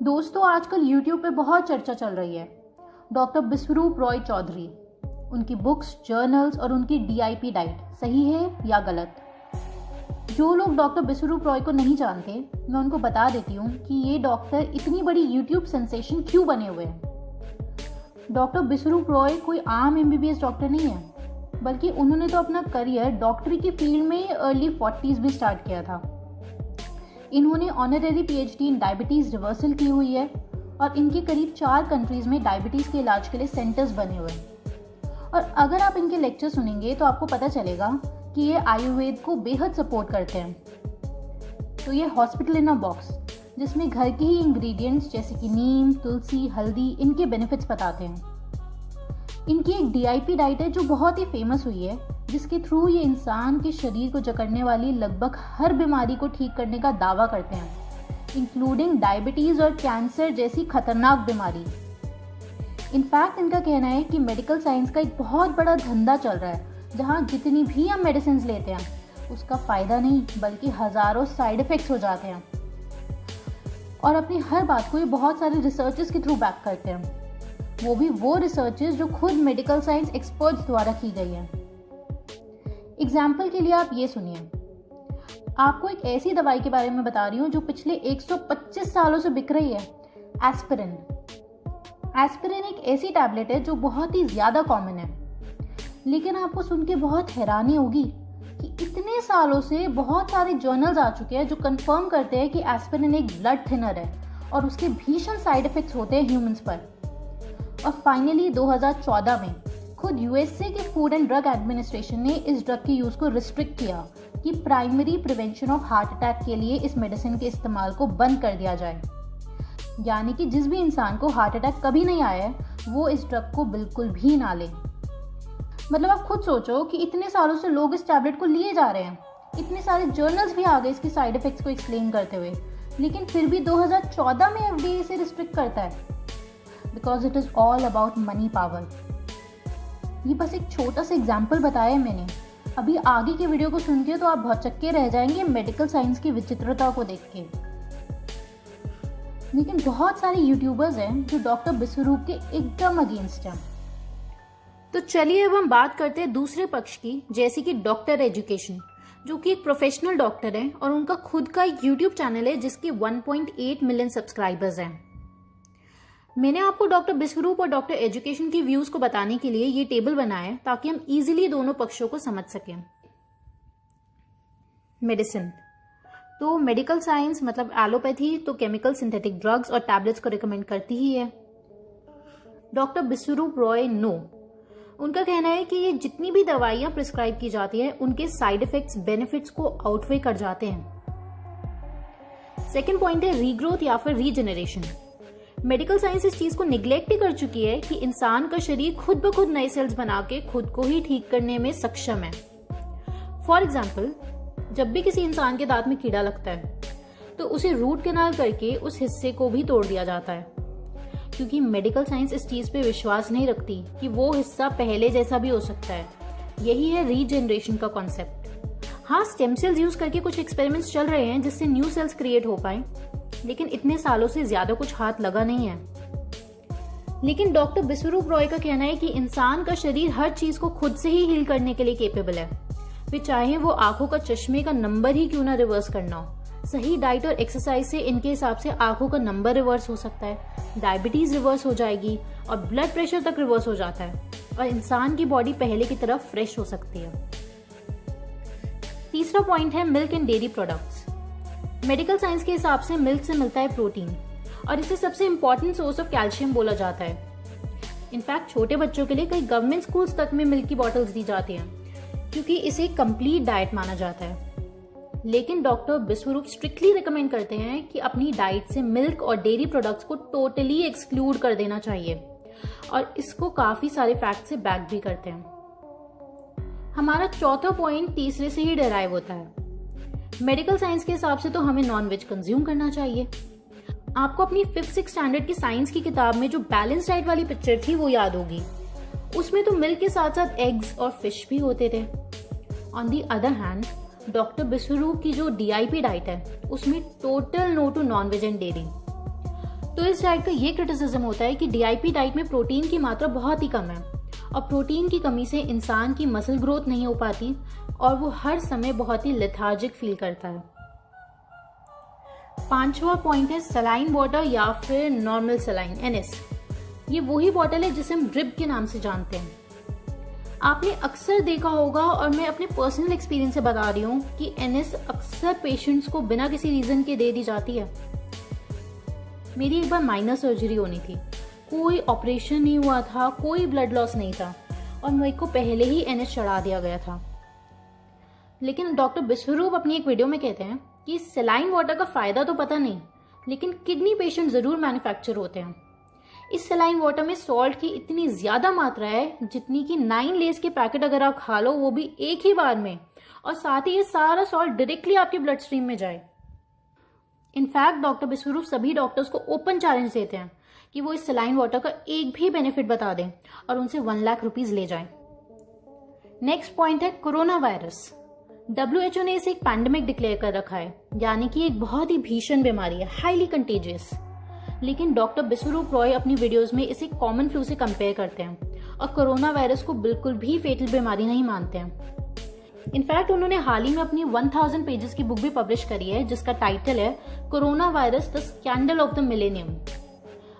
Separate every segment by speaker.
Speaker 1: दोस्तों, आजकल YouTube पे बहुत चर्चा चल रही है डॉक्टर बिस्वरूप रॉय चौधरी, उनकी बुक्स, जर्नल्स और उनकी DIP डाइट सही है या गलत। जो लोग डॉक्टर बिस्वरूप रॉय को नहीं जानते, मैं उनको बता देती हूँ कि ये डॉक्टर इतनी बड़ी YouTube सेंसेशन क्यों बने हुए हैं। डॉक्टर बिस्वरूप रॉय कोई आम MBBS डॉक्टर नहीं है, बल्कि उन्होंने तो अपना करियर डॉक्टरी की फील्ड में अर्ली 40s में स्टार्ट किया था। इन्होंने ऑनररी PhD इन डायबिटीज़ रिवर्सल की हुई है और इनके करीब 4 कंट्रीज़ में डायबिटीज़ के इलाज के लिए सेंटर्स बने हुए हैं। और अगर आप इनके लेक्चर सुनेंगे तो आपको पता चलेगा कि ये आयुर्वेद को बेहद सपोर्ट करते हैं। तो ये हॉस्पिटल इन अ बॉक्स, जिसमें घर के ही इंग्रेडिएंट्स जैसे कि नीम, तुलसी, हल्दी, इनके बेनिफिट्स बताते हैं। इनकी एक DIP डाइट है जो बहुत ही फेमस हुई है, जिसके थ्रू ये इंसान के शरीर को जकड़ने वाली लगभग हर बीमारी को ठीक करने का दावा करते हैं, इंक्लूडिंग डायबिटीज़ और कैंसर जैसी खतरनाक बीमारी। इनफैक्ट इनका कहना है कि मेडिकल साइंस का एक बहुत बड़ा धंधा चल रहा है, जहाँ जितनी भी हम मेडिसिन लेते हैं उसका फ़ायदा नहीं बल्कि हज़ारों साइड इफ़ेक्ट्स हो जाते हैं। और अपनी हर बात को ये बहुत सारे रिसर्चेस के थ्रू बैक करते हैं, वो रिसर्चेस जो खुद मेडिकल साइंस एक्सपर्ट्स द्वारा की गई हैं। एग्जाम्पल के लिए आप ये सुनिए, आपको एक ऐसी दवाई के बारे में बता रही हूँ जो पिछले 125 सालों से बिक रही है, एस्पिरिन। एस्पिरिन एक ऐसी टैबलेट है जो बहुत ही ज़्यादा कॉमन है, लेकिन आपको सुन के बहुत हैरानी होगी कि इतने सालों से बहुत सारे जर्नल्स आ चुके हैं जो कंफर्म करते हैं कि एस्पिरिन एक ब्लड थिनर है और उसके भीषण साइड इफ़ेक्ट्स होते हैं ह्यूमंस पर। और फाइनली 2014 में खुद USA के फूड एंड ड्रग एडमिनिस्ट्रेशन ने इस ड्रग के यूज़ को रिस्ट्रिक्ट किया कि primary prevention of heart attack के लिए इस मेडिसिन के इस्तेमाल को बंद कर दिया जाए। यानी कि जिस भी इंसान को हार्ट अटैक कभी नहीं आया है वो इस ड्रग को बिल्कुल भी ना ले। मतलब आप खुद सोचो कि इतने सालों से लोग इस टैबलेट को लिए जा रहे हैं, इतने सारे जर्नल्स भी आ गए इसके साइड इफेक्ट्स को एक्सप्लेन करते हुए, लेकिन फिर भी 2014 में FDA इसे रिस्ट्रिक्ट करता है, because it is all about money power. ये बस एक छोटा सा एग्जाम्पल बताया मैंने। अभी आगे के वीडियो को सुन के तो आप भौचक्के रह जाएंगे मेडिकल साइंस की विचित्रता को देख के। लेकिन बहुत सारे यूट्यूबर्स हैं जो डॉक्टर बिस्वरूप के एकदम अगेंस्ट हैं। तो चलिए अब हम बात करते हैं दूसरे पक्ष की, जैसे कि डॉक्टर एजुकेशन, जो कि एक प्रोफेशनल डॉक्टर है और उनका खुद का एक यूट्यूब चैनल है जिसके 1.8 मिलियन सब्सक्राइबर्स हैं। मैंने आपको डॉक्टर बिस्वरूप और डॉक्टर एजुकेशन की व्यूज को बताने के लिए ये टेबल बनाया है ताकि हम इजीली दोनों पक्षों को समझ सकें। मेडिसिन तो मेडिकल साइंस मतलब एलोपैथी तो केमिकल सिंथेटिक ड्रग्स और टैबलेट्स को रिकमेंड करती ही है। डॉक्टर बिस्वरूप रॉय नो, उनका कहना है कि ये जितनी भी दवाइयां प्रिस्क्राइब की जाती है उनके साइड इफेक्ट्स बेनिफिट्स को आउटवे कर जाते हैं। सेकेंड पॉइंट है रीग्रोथ या फिर रीजेनरेशन। मेडिकल साइंस इस चीज को निग्लेक्ट ही कर चुकी है कि इंसान का शरीर खुद ब खुद नए सेल्स बना के खुद को ही ठीक करने में सक्षम है। फॉर एग्जाम्पल, जब भी किसी इंसान के दांत में कीड़ा लगता है तो उसे रूट कैनाल करके उस हिस्से को भी तोड़ दिया जाता है, क्योंकि मेडिकल साइंस इस चीज पे विश्वास नहीं रखती कि वो हिस्सा पहले जैसा भी हो सकता है। यही है रीजेनरेशन का कॉन्सेप्ट। हाँ, स्टेम सेल्स यूज करके कुछ एक्सपेरिमेंट्स चल रहे हैं जिससे न्यू सेल्स क्रिएट हो पाए, लेकिन इतने सालों से ज्यादा कुछ हाथ लगा नहीं है। लेकिन डॉक्टर बिस्वरूप रॉय का कहना है कि इंसान का शरीर हर चीज को खुद से ही हील करने के लिए केपेबल है, वे चाहे वो आंखों का चश्मे का नंबर ही क्यों ना रिवर्स करना हो। सही डाइट और एक्सरसाइज से इनके हिसाब से आंखों का नंबर रिवर्स हो सकता है, डायबिटीज रिवर्स हो जाएगी और ब्लड प्रेशर तक रिवर्स हो जाता है और इंसान की बॉडी पहले की तरफ फ्रेश हो सकती है। तीसरा पॉइंट है milk and dairy products. Medical science के हिसाब से मिल्क से मिलता है प्रोटीन और इसे सबसे इंपॉर्टेंट सोर्स ऑफ कैल्शियम बोला जाता है। इनफैक्ट छोटे बच्चों के लिए कई गवर्नमेंट स्कूल्स तक में मिल्क की बॉटल्स दी जाती हैं क्योंकि इसे कंप्लीट डाइट माना जाता है। लेकिन डॉक्टर बिस्वरूप स्ट्रिक्टली रिकमेंड करते हैं कि अपनी डाइट से मिल्क और डेयरी प्रोडक्ट्स को टोटली एक्सक्लूड कर देना चाहिए और इसको काफी सारे फैक्ट से बैक भी करते हैं। हमारा चौथा पॉइंट तीसरे से ही डिराइव होता है। मेडिकल साइंस के हिसाब से तो हमें नॉनवेज कंज्यूम करना चाहिए। आपको अपनी 5th-6th स्टैंडर्ड की साइंस की किताब में जो बैलेंस डाइट वाली पिक्चर थी वो याद होगी। उसमें तो मिल्क के साथ साथ एग्स और फिश भी होते थे। On the other hand doctor Biswaroop की जो DIP डाइट है उसमें total no to non veg and dairy. तो इस डाइट का ये क्रिटिसिज्म होता है कि DIP डाइट में प्रोटीन की मात्रा बहुत ही कम है और प्रोटीन की कमी से इंसान की मसल ग्रोथ नहीं हो पाती और वो हर समय बहुत ही लेथार्जिक फील करता है। 5वां पॉइंट है सलाइन वाटर या फिर नॉर्मल सलाइन NS। ये वही बॉटल है जिसे हम ड्रिप के नाम से जानते हैं। आपने अक्सर देखा होगा और मैं अपने पर्सनल एक्सपीरियंस से बता रही हूँ कि NS अक्सर पेशेंट्स को बिना किसी रीजन के दे दी जाती है। मेरी एक बार माइनर सर्जरी होनी थी, कोई ऑपरेशन नहीं हुआ था, कोई ब्लड लॉस नहीं था और मेरे को पहले ही NS चढ़ा दिया गया था। लेकिन डॉक्टर बिस्वरूप अपनी एक वीडियो में कहते हैं कि सलाइन वाटर का फायदा तो पता नहीं, लेकिन किडनी पेशेंट जरूर मैन्युफैक्चर होते हैं। इस सलाइन वाटर में सॉल्ट की इतनी ज्यादा मात्रा है जितनी कि 9 लेस के पैकेट अगर आप खा लो वो भी एक ही बार में, और साथ ही ये सारा सॉल्ट डायरेक्टली आपके ब्लड स्ट्रीम में जाए। इनफैक्ट डॉक्टर बिस्वरूप सभी डॉक्टर्स को ओपन चैलेंज देते हैं कि वो इस सलाइन वाटर का एक भी बेनिफिट बता दें और उनसे 1 लाख रुपीज ले जाएं। नेक्स्ट पॉइंट है कोरोना वायरस। WHO ने इसे एक पैंडेमिक डिक्लेयर कर रखा है, यानी कि एक बहुत ही भीषण बीमारी है, हाईली कंटेजियस। लेकिन डॉक्टर बिस्वरूप रॉय अपनी वीडियोस में इसे कॉमन फ्लू से कंपेयर करते हैं और कोरोना वायरस को बिल्कुल भी फेटल बीमारी नहीं मानते हैं। इनफैक्ट उन्होंने हाल ही में अपनी 1000 पेजेस की बुक भी पब्लिश करी है जिसका टाइटल है corona virus the scandal of the millennium.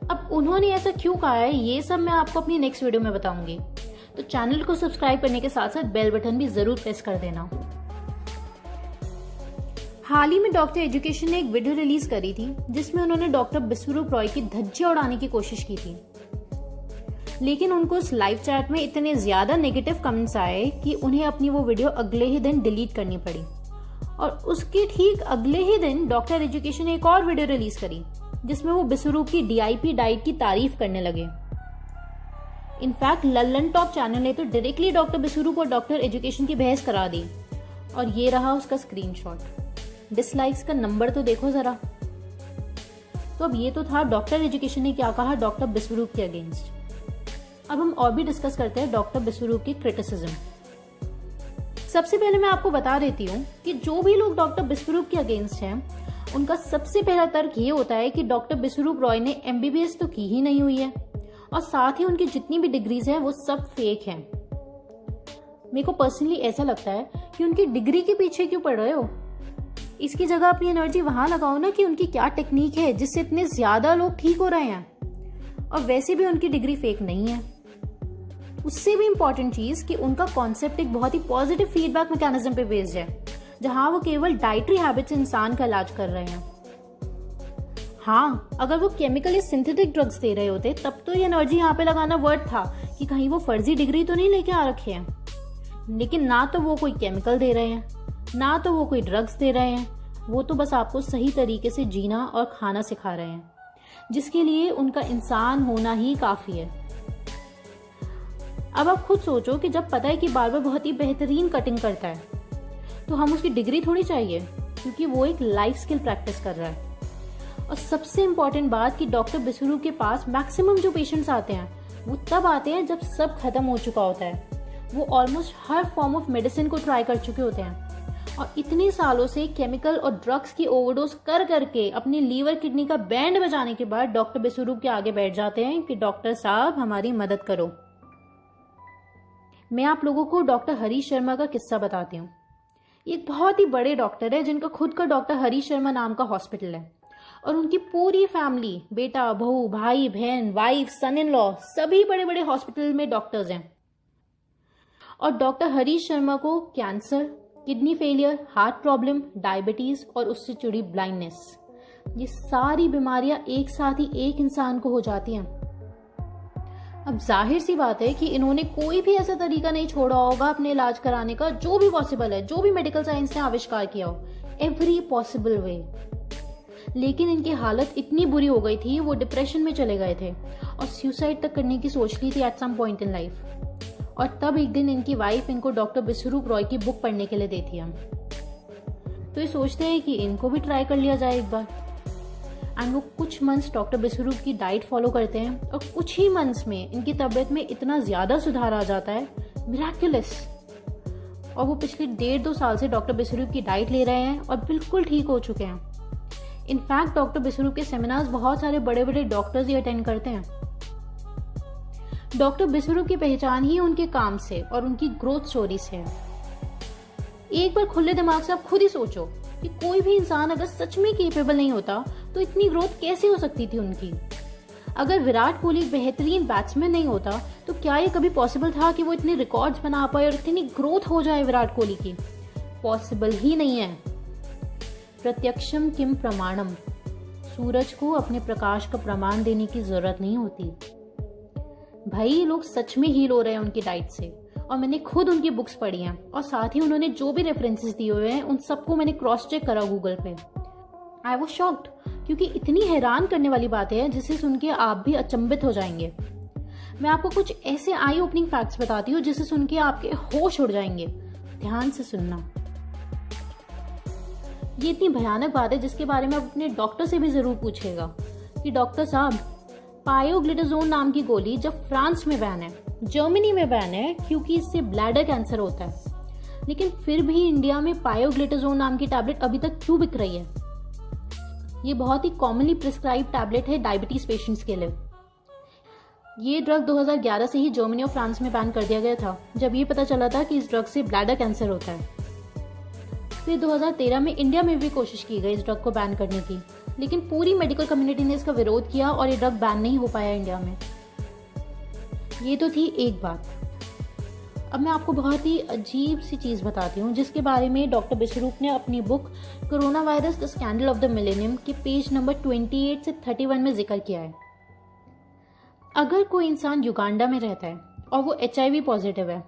Speaker 1: अब उन्होंने ऐसा क्यों कहा है ये सब मैं आपको अपनी नेक्स्ट वीडियो में बताऊंगी, तो चैनल को सब्सक्राइब करने के साथ साथ बेल बटन भी जरूर प्रेस कर देना। हाल ही में डॉक्टर एजुकेशन ने एक वीडियो रिलीज करी थी जिसमें उन्होंने डॉक्टर बिस्वरूप रॉय की धज्जियां उड़ाने की कोशिश की थी, लेकिन उनको उस लाइव चैट में इतने ज्यादा नेगेटिव कमेंट्स आए कि उन्हें अपनी वो वीडियो अगले ही दिन डिलीट करनी पड़ी। और उसके ठीक अगले ही दिन डॉक्टर एजुकेशन ने एक और वीडियो रिलीज करी जिसमें वो बिस्वरूप की DIP डाइट की तारीफ करने लगे। इनफैक्ट लल्लन टॉप चैनल ने तो डायरेक्टली डॉक्टर बिस्वरूप और डॉक्टर एजुकेशन की बहस करा दी और ये रहा उसका स्क्रीनशॉट। डिसलाइक्स का नंबर तो देखो जरा। तो अब ये तो था डॉक्टर एजुकेशन ने क्या कहा डॉक्टर बिस्वरूप के अगेंस्ट। अब हम और भी डिस्कस करते हैं डॉक्टर बिस्वरूप की क्रिटिसिज्म। सबसे पहले मैं आपको बता देती हूँ कि जो भी लोग डॉक्टर बिस्वरूप के अगेंस्ट हैं उनका सबसे पहला तर्क ये होता है कि डॉक्टर बिस्वरूप रॉय ने MBBS तो की ही नहीं हुई है और साथ ही उनकी जितनी भी डिग्रीज हैं वो सब फेक हैं। मेरे को पर्सनली ऐसा लगता है कि उनकी डिग्री के पीछे क्यों पड़ रहे हो, इसकी जगह अपनी एनर्जी वहां लगाओ ना कि उनकी क्या टेक्निक है जिससे इतने ज्यादा लोग ठीक हो रहे हैं। और वैसे भी उनकी डिग्री फेक नहीं है। उससे भी इंपॉर्टेंट चीज कि उनका कॉन्सेप्ट एक बहुत ही पॉजिटिव फीडबैक मैकेनिज्म पे बेस्ड है, जहां वो केवल डाइटरी हैबिट से इंसान का इलाज कर रहे हैं। हाँ, अगर वो केमिकल या सिंथेटिक ड्रग्स दे रहे होते तब तो ये एनर्जी यहाँ पे लगाना वर्थ था कि कहीं वो फर्जी डिग्री तो नहीं लेके आ रखे हैं। लेकिन ना तो वो कोई केमिकल दे रहे हैं, ना तो वो कोई ड्रग्स दे रहे हैं, वो तो बस आपको सही तरीके से जीना और खाना सिखा रहे हैं, जिसके लिए उनका इंसान होना ही काफी है। अब आप खुद सोचो कि जब पता है कि बार्बर बहुत ही बेहतरीन कटिंग करता है तो हम उसकी डिग्री थोड़ी चाहिए, क्योंकि वो एक लाइफ स्किल प्रैक्टिस कर रहा है। और सबसे इम्पोर्टेंट बात कि डॉक्टर बिस्वरूप के पास मैक्सिमम जो पेशेंट्स आते हैं वो तब आते हैं जब सब खत्म हो चुका होता है। वो almost her form of medicine को ट्राई कर चुके होते हैं और इतने सालों से केमिकल और ड्रग्स की ओवरडोज कर करके अपनी लीवर किडनी का बैंड बजाने के बाद डॉक्टर बिस्वरूप के आगे बैठ जाते हैं कि डॉक्टर साहब हमारी मदद करो। मैं आप लोगों को डॉक्टर हरीश शर्मा का किस्सा बताती हूँ। एक बहुत ही बड़े डॉक्टर है जिनका खुद का डॉक्टर हरीश शर्मा नाम का हॉस्पिटल है और उनकी पूरी फैमिली, बेटा, बहू, भाई, बहन, वाइफ, सन इन लॉ, सभी बड़े बड़े हॉस्पिटल में डॉक्टर्स हैं। और डॉक्टर हरीश शर्मा को cancer, kidney failure, heart problem, diabetes और उससे जुड़ी ब्लाइंडनेस, ये सारी बीमारियां एक साथ ही एक इंसान को हो जाती हैं। अब जाहिर सी बात है कि इन्होंने कोई भी ऐसा तरीका नहीं छोड़ा होगा अपने इलाज कराने का जो भी पॉसिबल है, जो भी मेडिकल साइंस ने आविष्कार किया हो, एवरी पॉसिबल वे। लेकिन इनकी हालत इतनी बुरी हो गई थी, वो डिप्रेशन में चले गए थे और सुसाइड तक करने की सोच ली थी at some point in life. और तब एक दिन इनकी वाइफ इनको डॉक्टर बिस्वरूप रॉय की बुक पढ़ने के लिए देती है। तो ये सोचते हैं कि इनको भी ट्राई कर लिया जाए एक बार। एंड वो कुछ मंथ्स डॉक्टर बिस्वरूप की डाइट फॉलो करते हैं और कुछ ही मंथ्स में इनकी तबीयत में इतना ज्यादा सुधार आ जाता है, मिराक्युलस। और वो पिछले 1.5-2 साल से डॉक्टर बिस्वरूप की डाइट ले रहे हैं और बिल्कुल ठीक हो चुके हैं। इनफैक्ट डॉक्टर बिस्वरूप के सेमिनार्स बहुत सारे बड़े बड़े डॉक्टर्स ही अटेंड करते हैं। डॉक्टर बिस्वरूप की पहचान ही उनके काम से और उनकी ग्रोथ स्टोरी से है। एक बार खुले दिमाग से आप खुद ही सोचो कि कोई भी इंसान अगर सच में केपेबल नहीं होता तो इतनी ग्रोथ कैसे हो सकती थी उनकी। अगर विराट कोहली एक बेहतरीन बैट्समैन नहीं होता तो क्या ये कभी पॉसिबल था कि वो इतने रिकॉर्ड्स बना पाए और इतनी ग्रोथ हो जाए विराट कोहली की? पॉसिबल ही नहीं है। प्रत्यक्षम किम प्रमाणम, सूरज को अपने प्रकाश का प्रमाण देने की जरूरत नहीं होती। भाई ये लोग सच में हील हो रहे हैं उनकी डाइट से, और मैंने खुद उनकी बुक्स पढ़ी हैं और साथ ही उन्होंने जो भी रेफरेंसेस दिए हुए हैं उन सबको मैंने क्रॉस चेक करा गूगल पे। आई वाज शॉक्ड, क्योंकि इतनी हैरान करने वाली बातें हैं जिसे सुन के आप भी अचंभित हो जाएंगे। मैं आपको कुछ ऐसे आई ओपनिंग फैक्ट्स बताती हूँ जिसे सुन के आपके होश उड़ जाएंगे। ध्यान से सुनना। ये इतनी भयानक बात है जिसके बारे में आप अपने डॉक्टर से भी जरूर पूछेगा कि डॉक्टर साहब, पायोग्लिटाजोन नाम की गोली जब फ्रांस में बैन है, जर्मनी में बैन है क्योंकि इससे ब्लैडर कैंसर होता है, लेकिन फिर भी इंडिया में पायोग्लिटाजोन नाम की टैबलेट अभी तक क्यों बिक रही है? ये बहुत ही कॉमनली प्रिस्क्राइब टैबलेट है डायबिटीज पेशेंट्स के लिए। ये ड्रग 2011 से ही जर्मनी और फ्रांस में बैन कर दिया गया था, जब ये पता चला था कि इस ड्रग से ब्लैडर कैंसर होता है। फिर 2013 में इंडिया में भी कोशिश की गई इस ड्रग को बैन करने की, लेकिन पूरी मेडिकल कम्युनिटी ने इसका विरोध किया और ये ड्रग बैन नहीं हो पाया इंडिया में। ये तो थी एक बात। अब मैं आपको बहुत ही अजीब सी चीज़ बताती हूँ जिसके बारे में डॉक्टर बिस्वरूप ने अपनी book corona virus the scandal of the millennium के पेज नंबर 28 से 31 में जिक्र किया है। अगर कोई इंसान युगांडा में रहता है और वो HIV पॉजिटिव है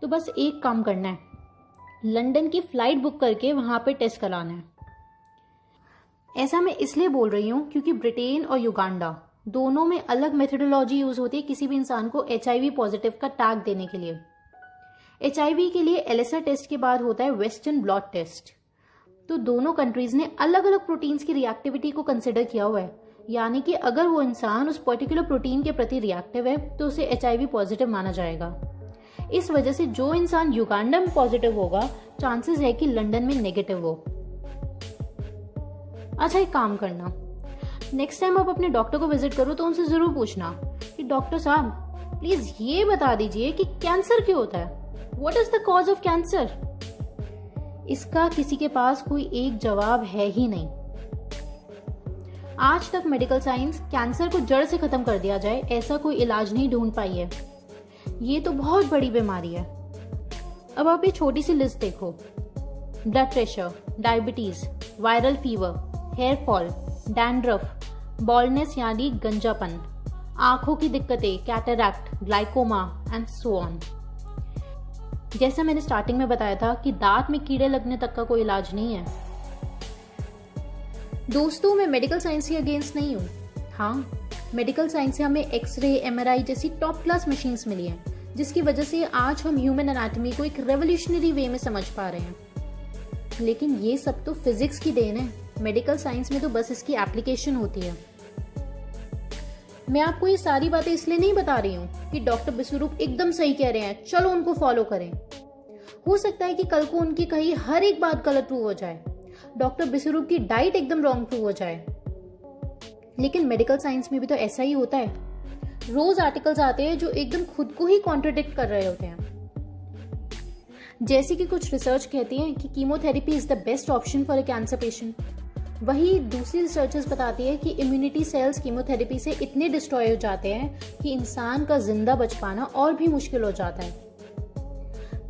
Speaker 1: तो बस एक काम करना है, लंदन की फ्लाइट बुक करके वहां पे टेस्ट कराना है। ऐसा मैं इसलिए बोल रही हूँ क्योंकि ब्रिटेन और युगांडा दोनों में अलग मेथोडोलॉजी यूज होती है किसी भी इंसान को HIV पॉजिटिव का टैग देने के लिए। HIV के लिए एलिसा टेस्ट के बाद होता है वेस्टर्न ब्लॉट टेस्ट। तो दोनों कंट्रीज ने अलग अलग प्रोटीन्स की रिएक्टिविटी को कंसिडर किया हुआ है, यानी कि अगर वो इंसान उस पर्टिकुलर प्रोटीन के प्रति रिएक्टिव है तो उसे HIV पॉजिटिव माना जाएगा। इस वजह से जो इंसान युगांडा में पॉजिटिव होगा, चांसेस है कि लंदन में नेगेटिव हो। अच्छा, एक काम करना, नेक्स्ट टाइम आप अपने डॉक्टर को विजिट करो तो उनसे जरूर पूछना कि डॉक्टर साहब प्लीज ये बता दीजिए कि कैंसर क्यों होता है, what is the cause of cancer. इसका किसी के पास कोई एक जवाब है ही नहीं। आज तक मेडिकल साइंस कैंसर को जड़ से खत्म कर दिया जाए ऐसा कोई इलाज नहीं ढूंढ पाई है। ये तो बहुत बड़ी बीमारी है। अब आप ये छोटी सी लिस्ट देखो, blood pressure, diabetes, viral fever, hair fall, dandruff, baldness यानी गंजापन, आंखों की दिक्कतें, cataract, glaucoma and so on. जैसा मैंने स्टार्टिंग में बताया था कि दांत में कीड़े लगने तक का कोई इलाज नहीं है। दोस्तों, मैं मेडिकल साइंस के अगेंस्ट नहीं हूँ। हाँ, मेडिकल साइंस से हमें एक्सरे, MRI जैसी टॉप क्लास मशीन्स मिली हैं, जिसकी वजह से आज हम ह्यूमन एनाटॉमी को एक रेवोल्यूशनरी वे में समझ पा रहे हैं। लेकिन ये सब तो फिजिक्स की देन है, मेडिकल साइंस में तो बस इसकी एप्लीकेशन होती है। मैं आपको ये सारी बातें इसलिए नहीं बता रही हूँ कि डॉक्टर बिस्वरूप एकदम सही कह रहे हैं, चलो उनको फॉलो करें। हो सकता है कि कल को उनकी कही हर एक बात गलत प्रूव हो जाए, डॉक्टर बिस्वरूप की डाइट एकदम रॉन्ग प्रूव हो जाए। लेकिन मेडिकल साइंस में भी तो ऐसा ही होता है। रोज आर्टिकल्स आते हैं जो एकदम खुद को ही कॉन्ट्रडिक्ट कर रहे होते हैं। जैसे कि कुछ रिसर्च कहती है कि chemotherapy is the best option for a cancer patient, वही दूसरी रिसर्चर्स बताती है कि इम्यूनिटी सेल्स कीमोथेरेपी से इतने डिस्ट्रॉय हो जाते हैं कि इंसान का जिंदा बच पाना और भी मुश्किल हो जाता है।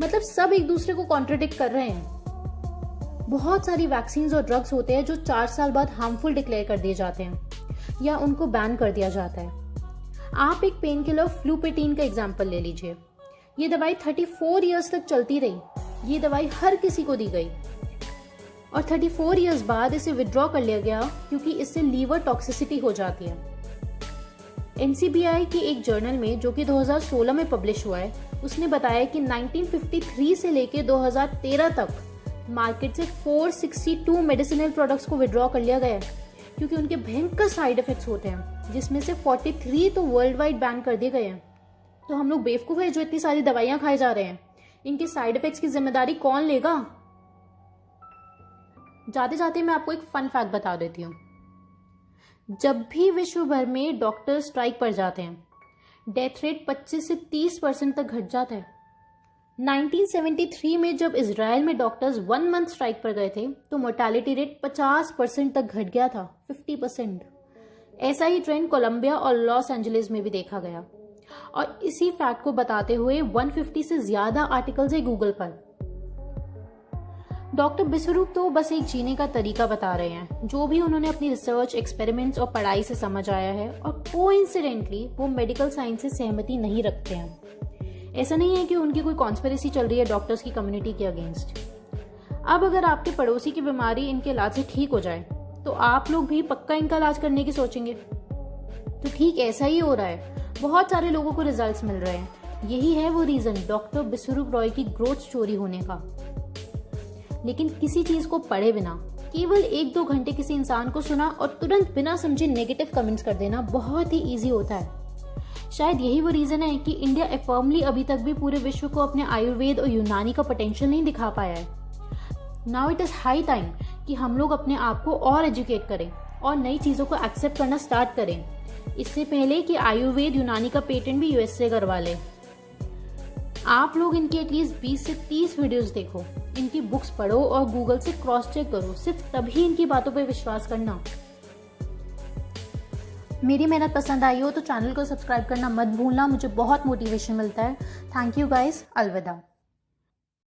Speaker 1: मतलब सब एक दूसरे को कॉन्ट्रडिक्ट कर रहे हैं। बहुत सारी वैक्सीन्स और ड्रग्स होते हैं जो 4 साल बाद हार्मफुल डिक्लेयर कर दिए जाते हैं या उनको बैन कर दिया जाता है। आप एक पेन किलर फ्लूपेटीन का एग्जाम्पल ले लीजिए। ये दवाई 34 इयर्स तक चलती रही। ये दवाई हर किसी को दी गई और 34 इयर्स बाद इसे विड्रॉ कर लिया गया क्योंकि इससे लीवर टॉक्सिसिटी हो जाती है। NCBI की एक जर्नल में जो कि 2016 में पब्लिश हुआ है, उसने बताया कि 1953 से लेके 2013 तक मार्केट से 462 मेडिसिनल प्रोडक्ट्स को विड्रॉ कर लिया गया है क्योंकि उनके भयंकर साइड इफेक्ट्स होते हैं, जिसमें से 43 तो वर्ल्ड वाइड बैन कर दिए गए हैं। तो हम लोग बेवकूफ है जो इतनी सारी दवाइयां खाए जा रहे हैं। इनके साइड इफेक्ट्स की जिम्मेदारी कौन लेगा? जाते जाते मैं आपको एक फन फैक्ट बता देती हूँ। जब भी विश्व भर में डॉक्टर स्ट्राइक पर जाते हैं, डेथ रेट 25 से 30% तक घट जाता है। 1973 में जब इजराइल में डॉक्टर्स 1 मंथ स्ट्राइक पर गए थे तो मोर्टेलिटी रेट 50% तक घट गया था, 50%। ऐसा ही ट्रेंड कोलंबिया और लॉस एंजलिस में भी देखा गया। और इसी फैक्ट को बताते हुए 150 से ज्यादा आर्टिकल्स है गूगल पर। डॉक्टर बिस्वरूप तो बस एक जीने का तरीका बता रहे हैं, जो भी उन्होंने अपनी रिसर्च, एक्सपेरिमेंट्स और पढ़ाई से समझ आया है, और कोइंसिडेंटली वो मेडिकल साइंस से सहमति नहीं रखते हैं। ऐसा नहीं है कि उनकी कोई कॉन्स्पिरेसी चल रही है डॉक्टर्स की कम्युनिटी के अगेंस्ट। अब अगर आपके पड़ोसी की बीमारी इनके इलाज से ठीक हो जाए तो आप लोग भी पक्का इनका इलाज करने की सोचेंगे। तो ठीक ऐसा ही हो रहा है, बहुत सारे लोगों को रिजल्ट्स मिल रहे हैं। यही है वो रीजन डॉक्टर बिस्वरूप रॉय की ग्रोथ स्टोरी होने का। लेकिन किसी चीज को पढ़े बिना केवल 1-2 घंटे किसी इंसान को सुना और तुरंत बिना समझे नेगेटिव कमेंट्स कर देना बहुत ही इजी होता है। शायद यही वो रीजन है कि इंडिया एफर्मली अभी तक भी पूरे विश्व को अपने आयुर्वेद और यूनानी का पोटेंशियल नहीं दिखा पाया है। Now it is high time कि हम लोग अपने आप को और एजुकेट करें और नई चीजों को एक्सेप्ट करना स्टार्ट करें, इससे पहले कि आयुर्वेद यूनानी का पेटेंट भी यूएस से करवा ले। आप लोग इनकी एटलीस्ट 20 से 30 वीडियोस देखो, इनकी बुक्स पढ़ो और गूगल से क्रॉस चेक करो। सिर्फ तभी इनकी बातों पर विश्वास करना। मेरी मेहनत पसंद आई हो तो चैनल को सब्सक्राइब करना मत भूलना, मुझे बहुत मोटिवेशन मिलता है। थैंक यू गाइस, अलविदा।